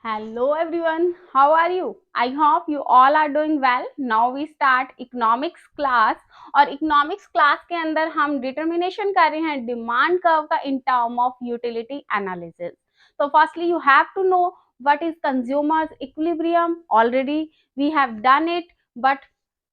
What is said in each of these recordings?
Hello everyone, how are you? I hope you all are doing well. Now we start economics class और economics class के अंदर हम determination कर रहे हैं demand curve का in term of utility analysis. So firstly you have to know what is consumers equilibrium. Already we have done it, but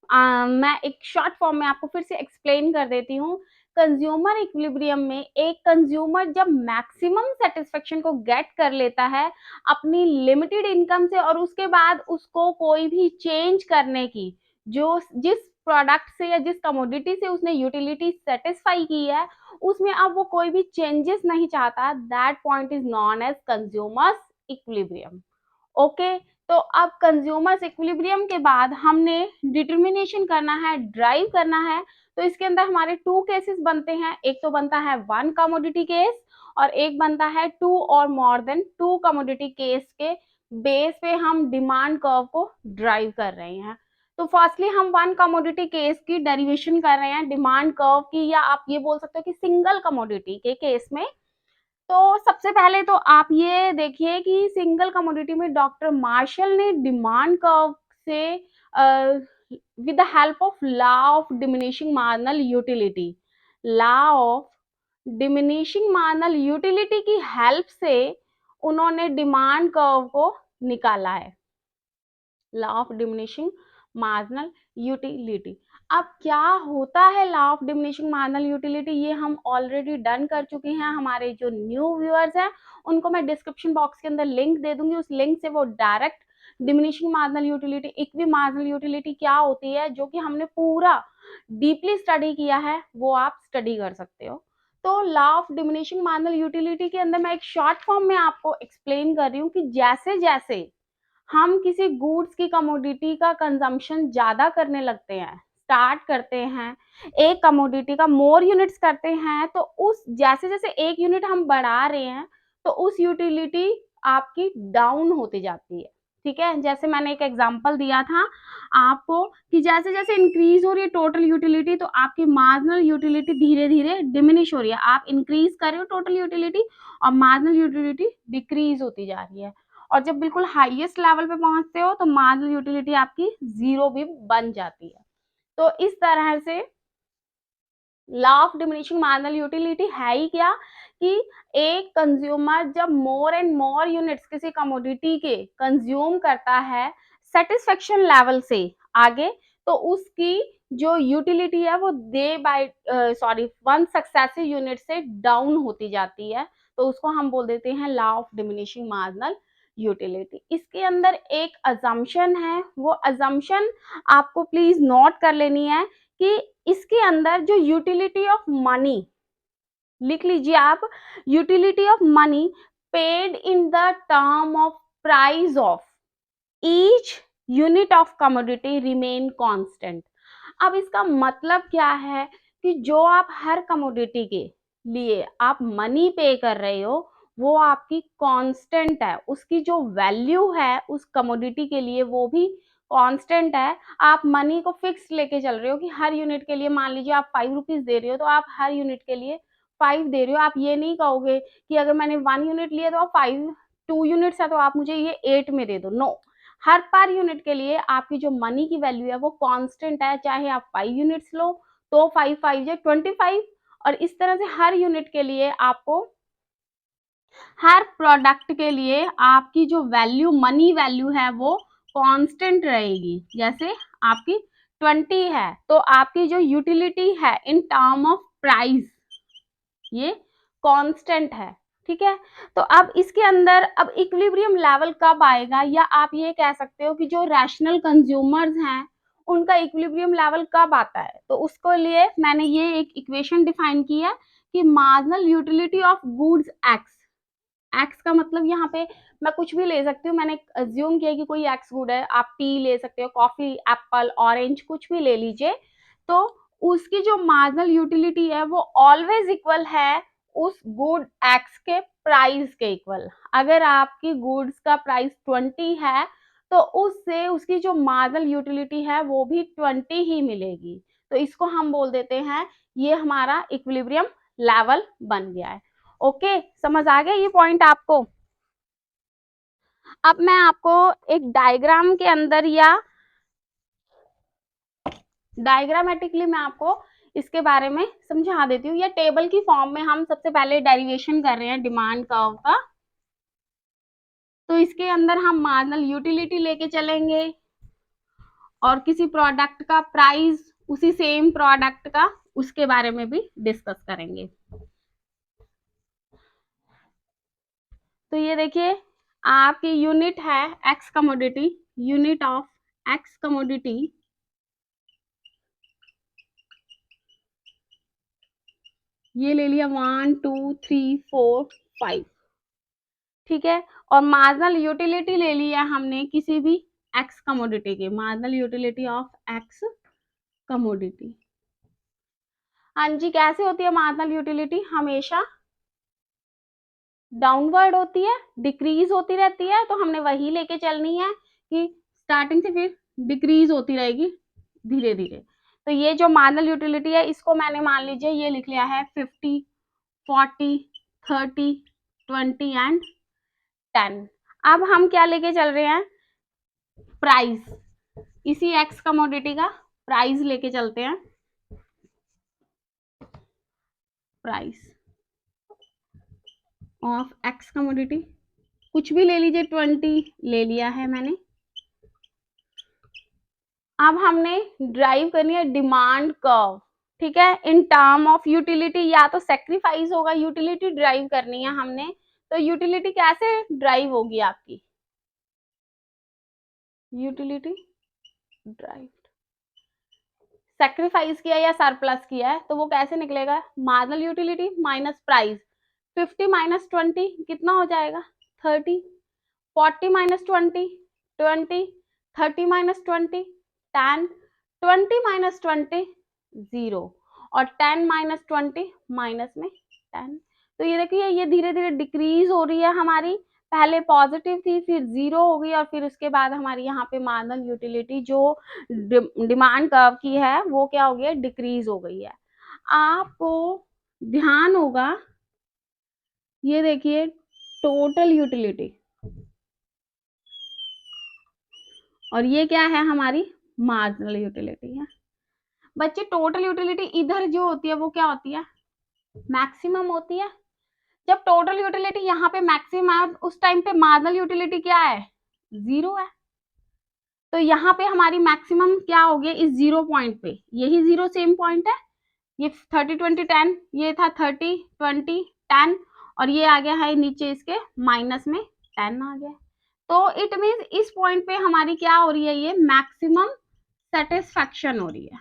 मैं एक शॉर्ट फॉर्म में आपको फिर से एक्सप्लेन कर देती हूँ। कंज्यूमर इक्विलिब्रियम में एक कंज्यूमर जब मैक्सिमम सेटिस्फेक्शन को गेट कर लेता है अपनी लिमिटेड इनकम से और उसके बाद उसको कोई भी चेंज करने की जो जिस प्रोडक्ट से या जिस कमोडिटी से उसने यूटिलिटी सेटिस्फाई की है उसमें अब वो कोई भी चेंजेस नहीं चाहता, that point is known as consumers equilibrium. Okay, तो अब कंज्यूमर्स इक्विलिब्रियम के बाद हमने डिटर्मिनेशन करना है, ड्राइव करना है। तो इसके अंदर हमारे टू केसेस बनते हैं, एक तो बनता है वन कमोडिटी केस और एक बनता है टू और more than two commodity case के बेस पे हम डिमांड कर्व को ड्राइव कर रहे हैं। तो फर्स्टली हम वन कमोडिटी केस की डेरिवेशन कर रहे हैं डिमांड कर्व की, या आप ये बोल सकते हो कि सिंगल कमोडिटी के केस में। तो सबसे पहले तो आप ये देखिए कि सिंगल कमोडिटी में डॉक्टर मार्शल ने डिमांड कर्व से with the help of law of diminishing marginal utility, law of diminishing marginal utility की हेल्प से उन्होंने डिमांड कर्व को निकाला है, law of diminishing marginal utility. अब क्या होता है law of diminishing marginal utility, ये हम ऑलरेडी डन कर चुके हैं। हमारे जो न्यू व्यूअर्स हैं उनको मैं डिस्क्रिप्शन बॉक्स के अंदर लिंक दे दूंगी, उस लिंक से वो direct diminishing marginal utility, equi marginal utility क्या होती है जो कि हमने पूरा डीपली स्टडी किया है, वो आप स्टडी कर सकते हो। तो law of diminishing marginal utility के अंदर मैं एक शॉर्ट फॉर्म में आपको एक्सप्लेन कर रही हूँ कि जैसे जैसे हम किसी गुड्स की कमोडिटी का कंजम्पशन ज्यादा करने लगते हैं, स्टार्ट करते हैं, एक कमोडिटी का मोर यूनिट्स करते हैं, तो उस जैसे जैसे एक यूनिट हम बढ़ा रहे हैं तो उस यूटिलिटी आपकी डाउन होती जाती है। ठीक है, जैसे मैंने एक एग्जांपल दिया था आपको कि जैसे जैसे इंक्रीज हो रही है टोटल यूटिलिटी तो आपकी मार्जिनल यूटिलिटी धीरे धीरे डिमिनिश हो रही है। आप इंक्रीज कर रहे हो टोटल यूटिलिटी और मार्जिनल यूटिलिटी डिक्रीज होती जा रही है, और जब बिल्कुल हाईएस्ट लेवल पे पहुंचते हो तो मार्जिनल यूटिलिटी आपकी जीरो भी बन जाती है। तो इस तरह से law of diminishing marginal utility है ही क्या कि एक कंज्यूमर जब मोर एंड मोर यूनिट्स किसी कमोडिटी के कंज्यूम करता है सेटिस्फेक्शन लेवल से आगे, तो उसकी जो यूटिलिटी है वो day by one successive unit से डाउन होती जाती है। तो उसको हम बोल देते हैं law of diminishing marginal utility. इसके अंदर एक अजम्पशन है, वो अजम्पशन आपको प्लीज नोट कर लेनी है कि इसके अंदर जो यूटिलिटी ऑफ मनी, लिख लीजिए आप, utility of money paid in the term of price of each unit of commodity remain constant. अब इसका मतलब क्या है कि जो आप हर कमोडिटी के लिए आप मनी पे कर रहे हो वो आपकी कांस्टेंट है, उसकी जो वैल्यू है उस कमोडिटी के लिए वो भी कांस्टेंट है। आप मनी को फिक्स लेके चल रहे हो कि हर यूनिट के लिए मान लीजिए आप 5 रुपीज दे रहे हो तो आप हर यूनिट के लिए 5 दे रहे हो। आप ये नहीं कहोगे कि अगर मैंने 1 यूनिट लिया तो आप 5, 2 यूनिट्स है तो आप मुझे ये 8 में दे दो। नो, हर पर यूनिट के लिए आपकी जो मनी की वैल्यू है वो कांस्टेंट है, चाहे आप 5 यूनिट्स लो तो 5 5 या 25, और इस तरह से हर यूनिट के लिए आपको, हर प्रोडक्ट के लिए आपकी जो वैल्यू मनी वैल्यू है वो कांस्टेंट रहेगी। जैसे आपकी 20 है तो आपकी जो यूटिलिटी है इन टर्म ऑफ प्राइस ये कांस्टेंट है। ठीक है, तो अब इसके अंदर अब इक्विलिब्रियम लेवल कब आएगा, या आप ये कह सकते हो कि जो रैशनल कंज्यूमर्स हैं उनका इक्विलिब्रियम लेवल कब आता है। तो उसके लिए मैंने ये एक इक्वेशन डिफाइन की है कि marginal utility of goods x, x का मतलब यहाँ पे मैं कुछ भी ले सकती हूँ, मैंने अज्यूम किया कि कोई एक्स गुड है, आप टी ले सकते हो, कॉफी, एप्पल, ऑरेंज, कुछ भी ले लीजिए। तो उसकी जो मार्जिनल यूटिलिटी है वो ऑलवेज इक्वल है उस गुड एक्स के प्राइस के इक्वल। अगर आपकी गुड्स का प्राइस 20 है तो उससे उसकी जो मार्जिनल यूटिलिटी है वो भी 20 ही मिलेगी। तो इसको हम बोल देते हैं ये हमारा इक्विलिब्रियम लेवल बन गया है। ओके, समझ आ गया ये पॉइंट आपको। अब मैं आपको एक डायग्राम के अंदर या डायग्रामेटिकली मैं आपको इसके बारे में समझा देती हूँ, या टेबल की फॉर्म में हम सबसे पहले डेरिवेशन कर रहे हैं डिमांड कर्व का। तो इसके अंदर हम मार्जिनल यूटिलिटी लेके चलेंगे और किसी प्रोडक्ट का प्राइस, उसी सेम प्रोडक्ट का, उसके बारे में भी डिस्कस करेंगे। तो ये देखिए आपकी यूनिट है x commodity, unit of X commodity ये ले लिया 1 2 3 4 5, ठीक है। और मार्जिनल यूटिलिटी ले लिया हमने किसी भी एक्स कमोडिटी की, marginal utility of X commodity. हाँ जी, कैसे होती है मार्जिनल यूटिलिटी? हमेशा डाउनवर्ड होती है, डिक्रीज होती रहती है, तो हमने वही लेके चलनी है कि स्टार्टिंग से फिर डिक्रीज होती रहेगी धीरे धीरे। तो ये जो मार्जिनल यूटिलिटी है इसको मैंने मान लीजिए ये लिख लिया है 50 40 30 20 एंड 10। अब हम क्या लेके चल रहे हैं? प्राइस, इसी एक्स कमोडिटी का प्राइस लेके चलते हैं। प्राइस ऑफ एक्स कमोडिटी कुछ भी ले लीजिए, 20 ले लिया है मैंने। अब हमने ड्राइव करनी है डिमांड कर्व, ठीक है, इन टर्म ऑफ यूटिलिटी। या तो सेक्रीफाइस होगा, यूटिलिटी ड्राइव करनी है हमने, तो यूटिलिटी कैसे ड्राइव होगी आपकी? यूटिलिटी ड्राइव, सेक्रीफाइस किया या सरप्लस किया है तो वो कैसे निकलेगा? Marginal utility minus price, 50 minus 20 कितना हो जाएगा? 30, 40 माइनस 20 20, 30 माइनस 20 10, 20 माइनस 20 0, और 10 माइनस 20 माइनस में 10। तो ये देखिए ये धीरे धीरे डिक्रीज हो रही है हमारी, पहले पॉजिटिव थी फिर 0 हो गई, और फिर उसके बाद हमारी यहाँ पे मार्जिनल यूटिलिटी जो डिमांड कर्व की है वो क्या हो गई? डिक्रीज हो गई है। आपको ध्यान होगा, ये देखिए टोटल यूटिलिटी, और ये क्या है? हमारी मार्जिनल यूटिलिटी है। बच्चे टोटल यूटिलिटी इधर जो होती है वो क्या होती है? मैक्सिमम होती है। जब टोटल यूटिलिटी यहाँ पे मैक्सिमम है उस टाइम पे मार्जिनल यूटिलिटी क्या है? 0 है। तो यहाँ पे हमारी मैक्सिमम क्या हो गया? इस 0 पॉइंट पे, यही 0 सेम पॉइंट है। ये 30 20 10, ये था 30 20 10, और ये आ गया है नीचे इसके माइनस में 10 आ गया। तो इट मीन्स इस पॉइंट पे हमारी क्या हो रही है? ये मैक्सिमम सेटिस्फैक्शन हो रही है,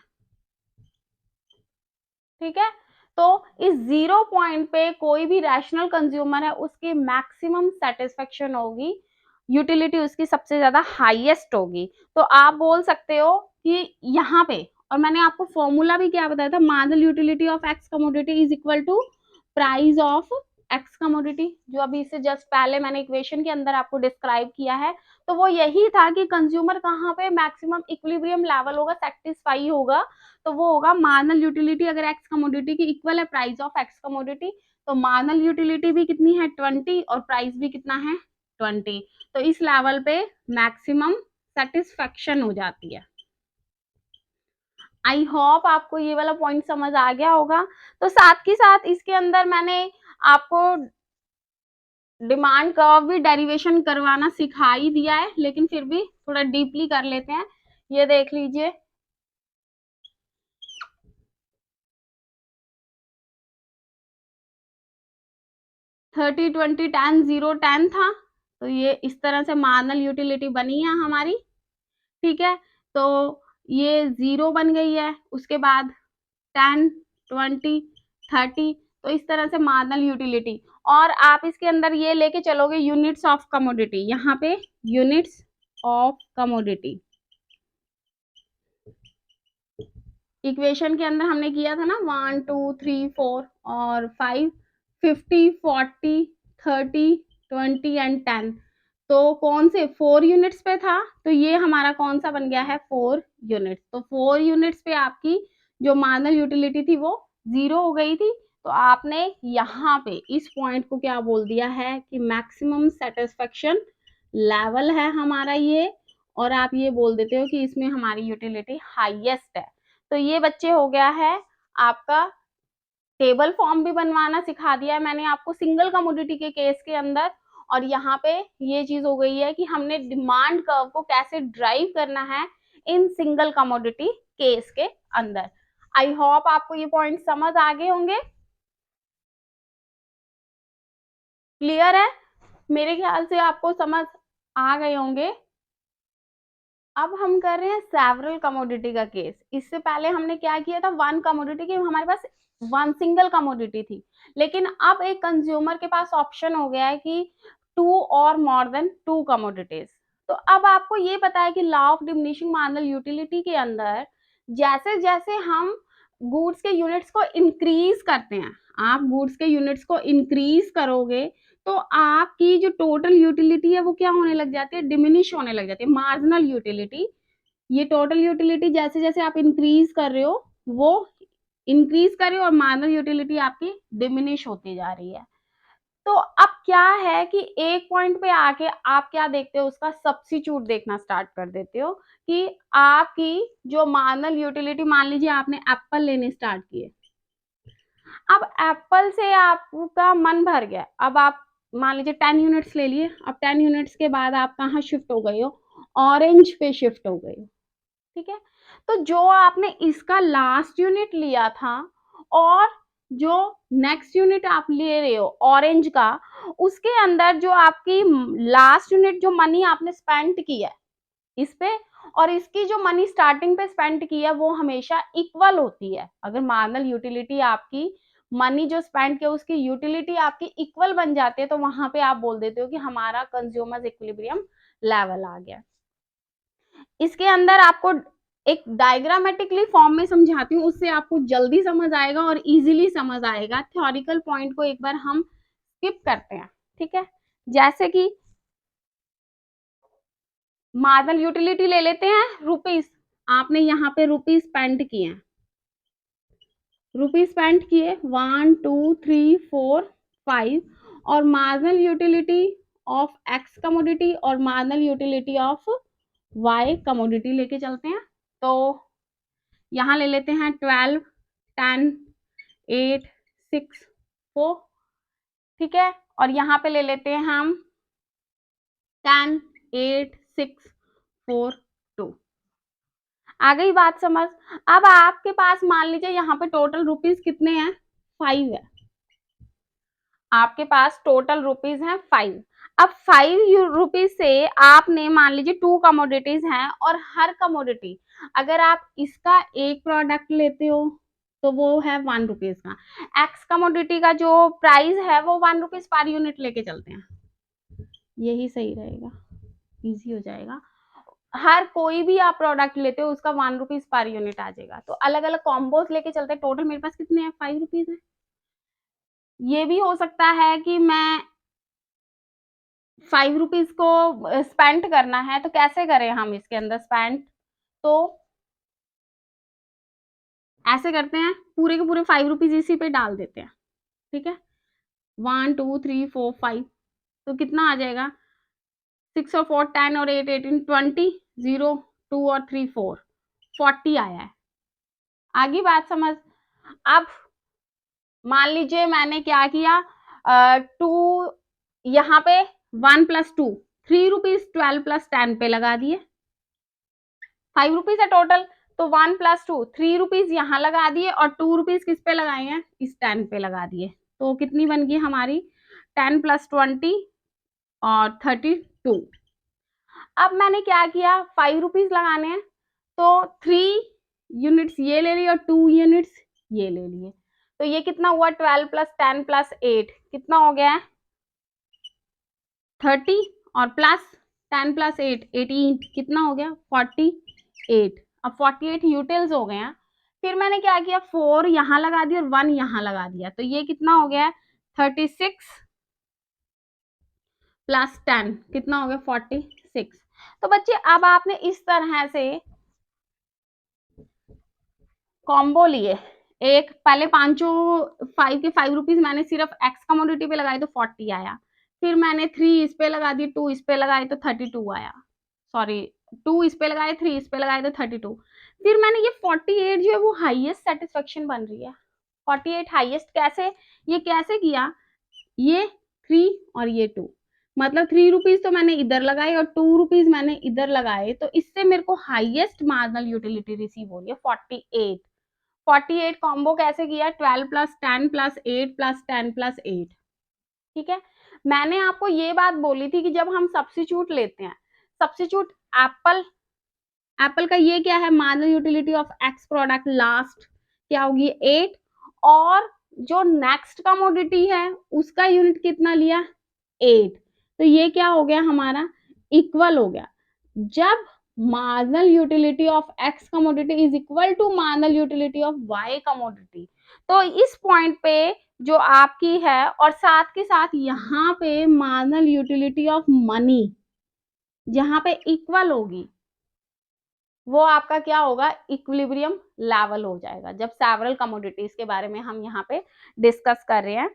ठीक है। तो इस 0 पॉइंट पे कोई भी रैशनल कंज्यूमर है उसकी मैक्सिमम सेटिस्फेक्शन होगी, यूटिलिटी उसकी सबसे ज्यादा हाईएस्ट होगी। तो आप बोल सकते हो कि यहाँ पे, और मैंने आपको फॉर्मूला भी क्या बताया था, marginal utility of X commodity is equal to price of X commodity, जो अभी इससे जस्ट पहले मैंने इक्वेशन के अंदर आपको डिस्क्राइब किया है। तो वो यही था कि कंज्यूमर कहाँ पे मैक्सिमम इक्विलिब्रियम लेवल होगा, सेटिस्फाई होगा, तो वो होगा मार्जिनल यूटिलिटी। अगर एक्स कमोडिटी की इक्वल है प्राइस ऑफ एक्स कमोडिटी, तो मार्जिनल यूटिलिटी भी कितनी है? 20, और प्राइस भी कितना है? 20। तो इस लेवल पे मैक्सिमम सेटिस्फेक्शन हो जाती है। आई होप आपको ये वाला पॉइंट समझ आ गया होगा। तो साथ ही साथ इसके अंदर मैंने आपको डिमांड कर्व भी डेरिवेशन करवाना सिखा ही दिया है, लेकिन फिर भी थोड़ा डीपली कर लेते हैं। ये देख लीजिए, 30 20 10 0 10 था, तो ये इस तरह से मार्जिनल यूटिलिटी बनी है हमारी, ठीक है। तो ये 0 बन गई है, उसके बाद 10 20 30, तो इस तरह से मार्जिनल यूटिलिटी। और आप इसके अंदर ये लेके चलोगे यूनिट्स ऑफ कमोडिटी, यहाँ पे यूनिट्स ऑफ कमोडिटी इक्वेशन के अंदर हमने किया था ना 1 2 3 4 और 5, 50 40 30 20 एंड 10। तो कौन से 4 यूनिट्स पे था? तो ये हमारा कौन सा बन गया है? 4 यूनिट्स। तो 4 यूनिट्स पे आपकी जो मार्जिनल यूटिलिटी थी वो 0 हो गई थी। तो आपने यहाँ पे इस पॉइंट को क्या बोल दिया है कि मैक्सिमम सेटिस्फेक्शन लेवल है हमारा ये, और आप ये बोल देते हो कि इसमें हमारी यूटिलिटी हाईएस्ट है। तो ये बच्चे हो गया है आपका, टेबल फॉर्म भी बनवाना सिखा दिया है मैंने आपको सिंगल कमोडिटी के केस के अंदर, और यहाँ पे ये चीज हो गई है कि हमने डिमांड कर्व को कैसे ड्राइव करना है इन सिंगल कमोडिटी केस के अंदर। आई होप आपको ये पॉइंट समझ आ गए होंगे, क्लियर है? मेरे ख्याल से आपको समझ आ गए होंगे। अब हम कर रहे हैं सेवरल कमोडिटी का केस। इससे पहले हमने क्या किया था, वन कमोडिटी की हमारे पास वन सिंगल कमोडिटी थी, लेकिन अब एक कंज्यूमर के पास ऑप्शन हो गया है कि टू और मोर देन टू कमोडिटीज। तो अब आपको ये पता है कि law of diminishing marginal utility के अंदर जैसे जैसे हम गुड्स के यूनिट्स को इंक्रीज करते हैं, आप गुड्स के यूनिट्स को इंक्रीज करोगे तो आपकी जो टोटल यूटिलिटी है वो क्या होने लग जाती है, डिमिनिश होने लग जाती है, मार्जिनल यूटिलिटी। ये टोटल यूटिलिटी जैसे जैसे आप इंक्रीज कर रहे हो वो इंक्रीज कर रहे हो, और मार्जिनल यूटिलिटी आपकी डिमिनिश होती जा रही है। तो अब क्या है कि एक पॉइंट पे आके आप क्या देखते हो, उसका सब्स्टिट्यूट देखना स्टार्ट कर देते हो कि आपकी जो मार्जिनल यूटिलिटी, मान लीजिए आपने एप्पल लेने स्टार्ट किए, अब एप्पल से आपका मन भर गया, अब आप मान लीजिए 10 यूनिट्स ले लिए, अब 10 यूनिट्स के बाद आप कहाँ शिफ्ट हो गए हो, ऑरेंज पे शिफ्ट हो गए हो, ठीक है? तो जो आपने इसका लास्ट यूनिट लिया था और जो नेक्स्ट यूनिट आप ले रहे हो ऑरेंज का, उसके अंदर जो आपकी लास्ट यूनिट जो मनी आपने स्पेंड की है इस पे, और इसकी जो मनी स्टार्टिंग पे स्पेंड की है वो हमेशा इक्वल होती है। अगर मार्जिनल यूटिलिटी आपकी मनी जो स्पेंड किया उसकी यूटिलिटी आपकी इक्वल बन जाती है, तो वहां पे आप बोल देते हो कि हमारा कंज्यूमर्स इक्विलिब्रियम लेवल आ गया। इसके अंदर आपको एक डायग्रामेटिकली फॉर्म में समझाती हूँ, उससे आपको जल्दी समझ आएगा और इजीली समझ आएगा। थ्योरिकल पॉइंट को एक बार हम स्किप करते हैं, ठीक है? जैसे कि मार्जिनल यूटिलिटी ले लेते हैं रुपीस, आपने यहाँ पे रुपीस स्पेंड किए, रुपीज स्पेंड किए 1 2 3 4 5, और marginal utility of X commodity और marginal utility of Y commodity लेके चलते हैं। तो यहाँ ले लेते हैं 12 10 8 6 4, ठीक है? और यहाँ पे ले लेते हैं हम 10 8 6 4 2। आ गई बात समझ? अब आपके पास मान लीजिए यहाँ पे टोटल रुपीज कितने हैं, 5 है, आपके पास टोटल रुपीज हैं 5। अब 5 रुपीज से आपने मान लीजिए 2 कमोडिटीज हैं, और हर कमोडिटी अगर आप इसका एक प्रोडक्ट लेते हो तो वो है 1 रुपीज का, एक्स कमोडिटी का जो प्राइस है वो 1 रुपीज पर यूनिट लेके चलते हैं, यही सही रहेगा, इजी हो जाएगा। हर कोई भी आप प्रोडक्ट लेते हो उसका 1 रुपीज पर यूनिट आ जाएगा। तो अलग अलग कॉम्बोज लेके चलते हैं, टोटल मेरे पास कितने हैं, 5 रुपीज है। ये भी हो सकता है कि मैं 5 रुपीज को स्पेंड करना है, तो कैसे करें हम इसके अंदर स्पेंड, तो ऐसे करते हैं, पूरे के पूरे 5 रुपीज इसी पे डाल देते हैं, ठीक है? 1 2 3 4 5, तो कितना आ जाएगा, 6 और 4 10 और 8 18 20, 0 2 और 3 4 40 आया है। आगे बात समझ? अब मान लीजिए मैंने क्या किया, 2 यहाँ पे 1 प्लस 2 3 रुपीज 12 प्लस 10 पे लगा दिए, 5 रुपीज है टोटल, तो 1 प्लस 2 3 रुपीज यहाँ लगा दिए, और 2 रुपीज किस पे लगाए हैं, इस 10 पे लगा दिए। तो कितनी बन गई हमारी, 10 प्लस 20 और 32। अब मैंने क्या किया, 5 रुपीज लगाने हैं, तो 3 यूनिट्स ये ले लिए और 2 यूनिट्स ये ले लिए, तो ये कितना हुआ, 12 प्लस 10 प्लस 8 कितना हो गया है, 30, और प्लस 10 प्लस 8 18 कितना हो गया, 48। अब 48 यूटिल्स हो गए हैं। फिर मैंने क्या किया, 4 यहाँ लगा दिया और 1 यहाँ लगा दिया, तो ये कितना हो गया, 36 प्लस 10 कितना हो गया, 46। तो बच्चे अब आपने इस तरह से कॉम्बो लिए, एक पहले पांचों 5 के 5 रुपीज मैंने सिर्फ एक्स कमोडिटी पे लगाए तो 40 आया, फिर मैंने 3 इस पे लगा दी, 2 इस पे लगाए तो 32 आया, सॉरी 2 इस पे लगाए, 3 इस पे लगाए तो 32। फिर मैंने ये 48 जो है वो हाईएस्ट सेटिस्फेक्शन बन रही है। 48 हाईएस्ट कैसे, ये कैसे किया, ये 3 और ये 2, मतलब 3 रुपीज तो मैंने इधर लगाए और 2 रुपीज मैंने इधर लगाए, तो इससे मेरे को हाईएस्ट मार्जिनल यूटिलिटी रिसीव हो रही है 48। 48 कॉम्बो कैसे किया, 12 प्लस 10 प्लस 8 प्लस 10 प्लस 8। ठीक है, मैंने आपको ये बात बोली थी कि जब हम सब्स्टिट्यूट लेते हैं, सब्स्टिट्यूट एप्पल, एप्पल का ये क्या है, marginal utility of x product last क्या होगी 8, और जो नेक्स्ट कमोडिटी है उसका यूनिट कितना लिया 8, तो ये क्या हो गया हमारा, इक्वल हो गया। जब marginal utility of X commodity is equal to marginal utility of Y commodity, तो इस पॉइंट पे जो आपकी है, और साथ के साथ यहाँ पे मार्जिनल यूटिलिटी ऑफ मनी जहां पे इक्वल होगी, वो आपका क्या होगा, इक्विलिब्रियम लेवल हो जाएगा, जब सेवरल कमोडिटीज के बारे में हम यहाँ पे डिस्कस कर रहे हैं।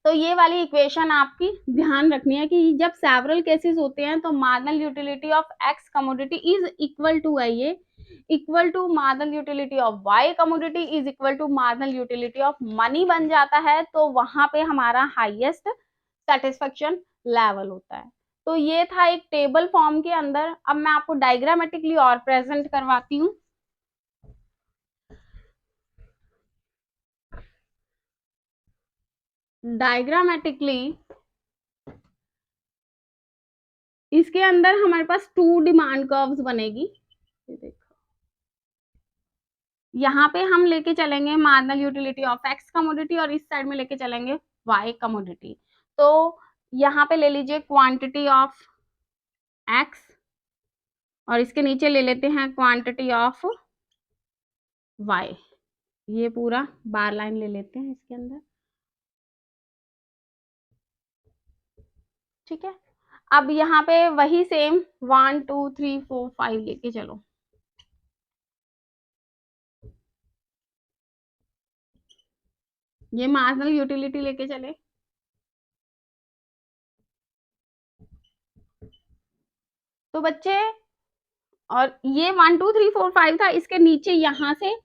तो ये वाली इक्वेशन आपकी ध्यान रखनी है कि जब सेवरल केसेस होते हैं तो marginal utility of X commodity is equal to है, ये equal to marginal utility of Y commodity is equal to marginal utility of money बन जाता है, तो वहां पे हमारा हाईएस्ट सेटिस्फेक्शन लेवल होता है। तो ये था एक टेबल फॉर्म के अंदर। अब मैं आपको डायग्रामेटिकली और प्रेजेंट करवाती हूँ। डायग्रामेटिकली इसके अंदर हमारे पास 2 डिमांड कर्व्स बनेगी, ये देखो, यहाँ पे हम लेके चलेंगे marginal utility of X commodity और इस साइड में लेके चलेंगे वाई कमोडिटी। तो यहाँ पे ले लीजिए क्वांटिटी ऑफ एक्स और इसके नीचे ले लेते हैं क्वांटिटी ऑफ वाई, ये पूरा बार लाइन ले लेते हैं इसके अंदर। ठीक है, अब यहाँ पे वही सेम 1 2 3 4 5 लेके चलो। ये मार्जिनल यूटिलिटी लेके चले, तो बच्चे, और ये 1 2 3 4 5 था, इसके नीचे यहां से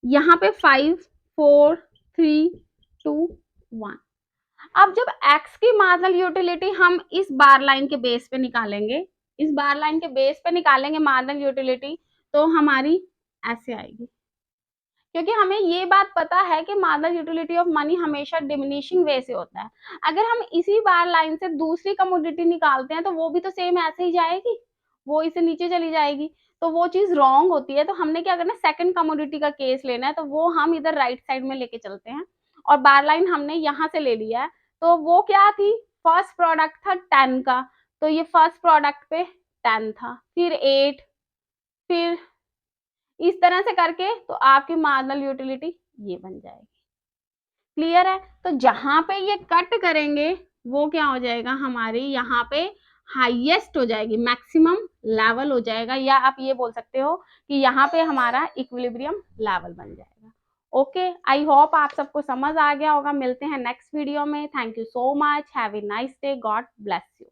यहाँ पे 5 4 3 2 1। अब जब x की मार्जिनल यूटिलिटी हम इस बार लाइन के बेस पे निकालेंगे, इस बार लाइन के बेस पे निकालेंगे मार्जिनल यूटिलिटी, तो हमारी ऐसे आएगी, क्योंकि हमें ये बात पता है कि मार्जिनल यूटिलिटी ऑफ मनी हमेशा डिमिनिशिंग वे से होता है। अगर हम इसी बार लाइन से दूसरी कमोडिटी निकालते हैं तो वो भी तो सेम ऐसे ही जाएगी, वो इसे नीचे चली जाएगी, तो वो चीज रॉन्ग होती है। तो हमने क्या करना है, सेकंड कमोडिटी का केस लेना है, तो वो हम इधर राइट साइड में लेके चलते हैं, और बार लाइन हमने यहाँ से ले लिया है। तो वो क्या थी, फर्स्ट प्रोडक्ट था 10 का, तो ये फर्स्ट प्रोडक्ट पे 10 था, फिर 8, फिर इस तरह से करके तो आपकी मार्जिनल यूटिलिटी ये बन जाएगी। क्लियर है, तो जहां पे ये कट करेंगे वो क्या हो जाएगा, हमारी यहाँ पे हाईएस्ट हो जाएगी, मैक्सिमम लेवल हो जाएगा, या आप ये बोल सकते हो कि यहाँ पे हमारा इक्विलिब्रियम लेवल बन जाएगा। ओके, आई होप आप सबको समझ आ गया होगा। मिलते हैं नेक्स्ट वीडियो में। Thank you so much, have a nice day, God bless you.